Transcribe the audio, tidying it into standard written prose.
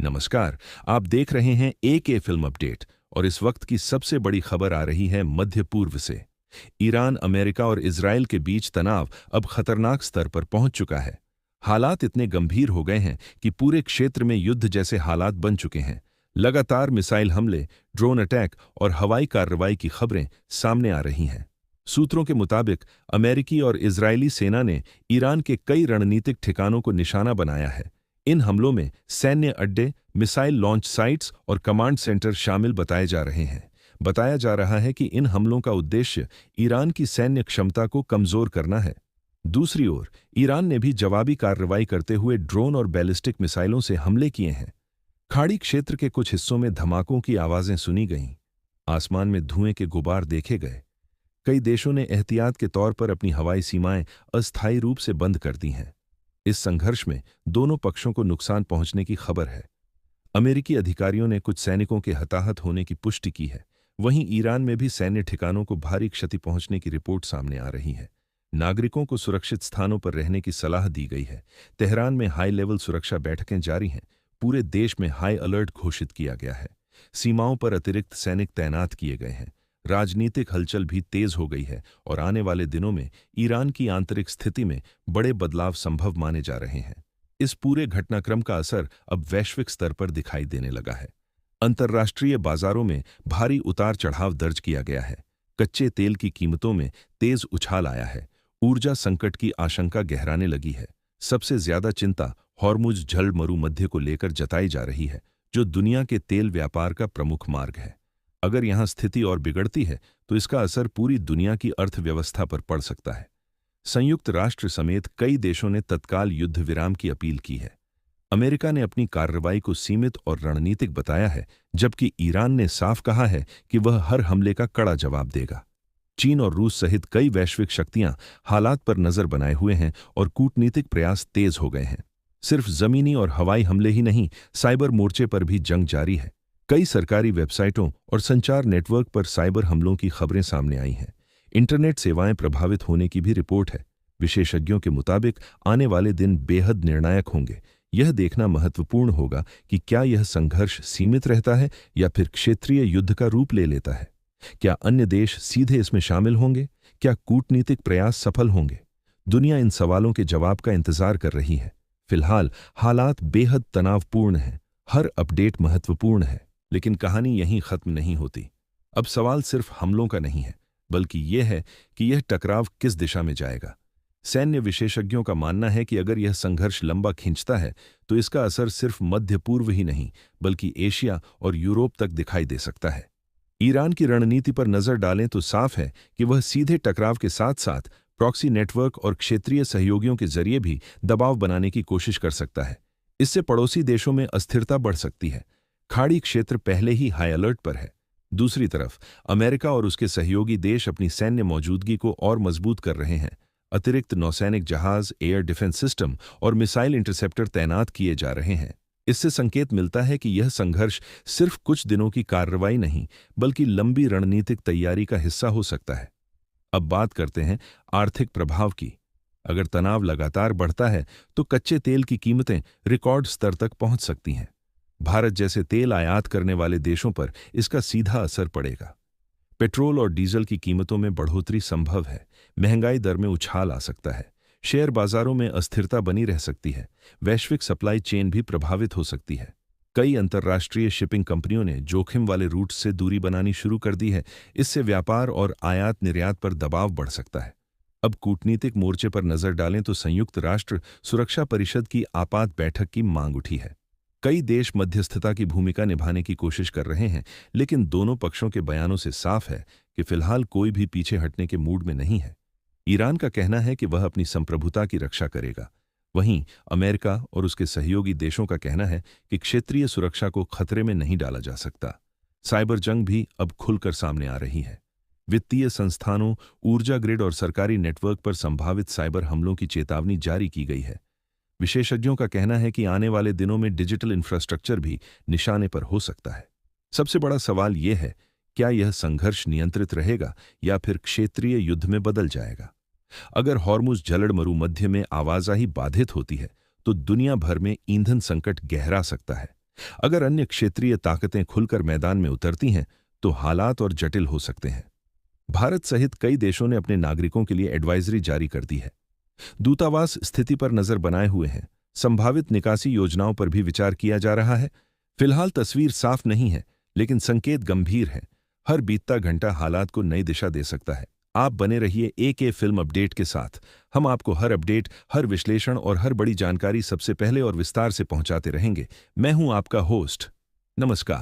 नमस्कार। आप देख रहे हैं AK फिल्म अपडेट और इस वक्त की सबसे बड़ी खबर आ रही है मध्य पूर्व से। ईरान, अमेरिका और इजराइल के बीच तनाव अब खतरनाक स्तर पर पहुंच चुका है। हालात इतने गंभीर हो गए हैं कि पूरे क्षेत्र में युद्ध जैसे हालात बन चुके हैं। लगातार मिसाइल हमले, ड्रोन अटैक और हवाई कार्रवाई की खबरें सामने आ रही हैं। सूत्रों के मुताबिक अमेरिकी और इजरायली सेना ने ईरान के कई रणनीतिक ठिकानों को निशाना बनाया है। इन हमलों में सैन्य अड्डे, मिसाइल लॉन्च साइट्स और कमांड सेंटर शामिल बताए जा रहे हैं। बताया जा रहा है कि इन हमलों का उद्देश्य ईरान की सैन्य क्षमता को कमजोर करना है। दूसरी ओर, ईरान ने भी जवाबी कार्रवाई करते हुए ड्रोन और बैलिस्टिक मिसाइलों से हमले किए हैं। खाड़ी क्षेत्र के कुछ हिस्सों में धमाकों की आवाजें सुनी गईं। आसमान में धुएं के गुबार देखे गए। कई देशों ने एहतियात के तौर पर अपनी हवाई सीमाएं अस्थायी रूप से बंद कर दी हैं। इस संघर्ष में दोनों पक्षों को नुकसान पहुंचने की खबर है। अमेरिकी अधिकारियों ने कुछ सैनिकों के हताहत होने की पुष्टि की है। वहीं ईरान में भी सैन्य ठिकानों को भारी क्षति पहुंचने की रिपोर्ट सामने आ रही है। नागरिकों को सुरक्षित स्थानों पर रहने की सलाह दी गई है। तेहरान में हाई लेवल सुरक्षा बैठकें जारी हैं। पूरे देश में हाई अलर्ट घोषित किया गया है। सीमाओं पर अतिरिक्त सैनिक तैनात किए गए हैं। राजनीतिक हलचल भी तेज हो गई है और आने वाले दिनों में ईरान की आंतरिक स्थिति में बड़े बदलाव संभव माने जा रहे हैं। इस पूरे घटनाक्रम का असर अब वैश्विक स्तर पर दिखाई देने लगा है। अंतर्राष्ट्रीय बाजारों में भारी उतार चढ़ाव दर्ज किया गया है। कच्चे तेल की कीमतों में तेज उछाल आया है। ऊर्जा संकट की आशंका गहराने लगी है। सबसे ज्यादा चिंता हॉर्मुज जल मरुमध्य को लेकर जताई जा रही है, जो दुनिया के तेल व्यापार का प्रमुख मार्ग है। अगर यहां स्थिति और बिगड़ती है तो इसका असर पूरी दुनिया की अर्थव्यवस्था पर पड़ सकता है। संयुक्त राष्ट्र समेत कई देशों ने तत्काल युद्ध विराम की अपील की है। अमेरिका ने अपनी कार्रवाई को सीमित और रणनीतिक बताया है, जबकि ईरान ने साफ कहा है कि वह हर हमले का कड़ा जवाब देगा। चीन और रूस सहित कई वैश्विक शक्तियां हालात पर नजर बनाए हुए हैं और कूटनीतिक प्रयास तेज हो गए हैं। सिर्फ जमीनी और हवाई हमले ही नहीं, साइबर मोर्चे पर भी जंग जारी है। कई सरकारी वेबसाइटों और संचार नेटवर्क पर साइबर हमलों की खबरें सामने आई हैं। इंटरनेट सेवाएं प्रभावित होने की भी रिपोर्ट है। विशेषज्ञों के मुताबिक आने वाले दिन बेहद निर्णायक होंगे। यह देखना महत्वपूर्ण होगा कि क्या यह संघर्ष सीमित रहता है या फिर क्षेत्रीय युद्ध का रूप ले लेता है। क्या अन्य देश सीधे इसमें शामिल होंगे? क्या कूटनीतिक प्रयास सफल होंगे? दुनिया इन सवालों के जवाब का इंतजार कर रही है। फिलहाल हालात बेहद तनावपूर्ण हैं। हर अपडेट महत्वपूर्ण है, लेकिन कहानी यहीं खत्म नहीं होती। अब सवाल सिर्फ हमलों का नहीं है, बल्कि यह है कि यह टकराव किस दिशा में जाएगा। सैन्य विशेषज्ञों का मानना है कि अगर यह संघर्ष लंबा खींचता है तो इसका असर सिर्फ मध्य पूर्व ही नहीं, बल्कि एशिया और यूरोप तक दिखाई दे सकता है। ईरान की रणनीति पर नजर डालें तो साफ है कि वह सीधे टकराव के साथ साथ प्रॉक्सी नेटवर्क और क्षेत्रीय सहयोगियों के जरिए भी दबाव बनाने की कोशिश कर सकता है। इससे पड़ोसी देशों में अस्थिरता बढ़ सकती है। खाड़ी क्षेत्र पहले ही हाई अलर्ट पर है। दूसरी तरफ अमेरिका और उसके सहयोगी देश अपनी सैन्य मौजूदगी को और मजबूत कर रहे हैं। अतिरिक्त नौसैनिक जहाज, एयर डिफेंस सिस्टम और मिसाइल इंटरसेप्टर तैनात किए जा रहे हैं। इससे संकेत मिलता है कि यह संघर्ष सिर्फ कुछ दिनों की कार्रवाई नहीं, बल्कि लंबी रणनीतिक तैयारी का हिस्सा हो सकता है। अब बात करते हैं आर्थिक प्रभाव की। अगर तनाव लगातार बढ़ता है तो कच्चे तेल की कीमतें रिकॉर्ड स्तर तक पहुंच सकती हैं। भारत जैसे तेल आयात करने वाले देशों पर इसका सीधा असर पड़ेगा। पेट्रोल और डीजल की कीमतों में बढ़ोतरी संभव है। महंगाई दर में उछाल आ सकता है। शेयर बाजारों में अस्थिरता बनी रह सकती है। वैश्विक सप्लाई चेन भी प्रभावित हो सकती है। कई अंतर्राष्ट्रीय शिपिंग कंपनियों ने जोखिम वाले रूट से दूरी बनानी शुरू कर दी है। इससे व्यापार और आयात निर्यात पर दबाव बढ़ सकता है। अब कूटनीतिक मोर्चे पर नजर डालें तो संयुक्त राष्ट्र सुरक्षा परिषद की आपात बैठक की मांग उठी है। कई देश मध्यस्थता की भूमिका निभाने की कोशिश कर रहे हैं, लेकिन दोनों पक्षों के बयानों से साफ है कि फिलहाल कोई भी पीछे हटने के मूड में नहीं है। ईरान का कहना है कि वह अपनी संप्रभुता की रक्षा करेगा। वहीं अमेरिका और उसके सहयोगी देशों का कहना है कि क्षेत्रीय सुरक्षा को खतरे में नहीं डाला जा सकता। साइबर जंग भी अब खुलकर सामने आ रही है। वित्तीय संस्थानों, ऊर्जा ग्रिड और सरकारी नेटवर्क पर संभावित साइबर हमलों की चेतावनी जारी की गई है। विशेषज्ञों का कहना है कि आने वाले दिनों में डिजिटल इंफ्रास्ट्रक्चर भी निशाने पर हो सकता है। सबसे बड़ा सवाल यह है, क्या यह संघर्ष नियंत्रित रहेगा या फिर क्षेत्रीय युद्ध में बदल जाएगा? अगर हॉर्मुज जलड़ मरुमध्य में आवाजाही बाधित होती है तो दुनिया भर में ईंधन संकट गहरा सकता है। अगर अन्य क्षेत्रीय ताकतें खुलकर मैदान में उतरती हैं तो हालात और जटिल हो सकते हैं। भारत सहित कई देशों ने अपने नागरिकों के लिए एडवाइजरी जारी कर दी है। दूतावास स्थिति पर नजर बनाए हुए हैं। संभावित निकासी योजनाओं पर भी विचार किया जा रहा है। फिलहाल तस्वीर साफ नहीं है, लेकिन संकेत गंभीर हैं। हर बीतता घंटा हालात को नई दिशा दे सकता है। आप बने रहिए एके फिल्म अपडेट के साथ। हम आपको हर अपडेट, हर विश्लेषण और हर बड़ी जानकारी सबसे पहले और विस्तार से पहुंचाते रहेंगे। मैं हूं आपका होस्ट। नमस्कार।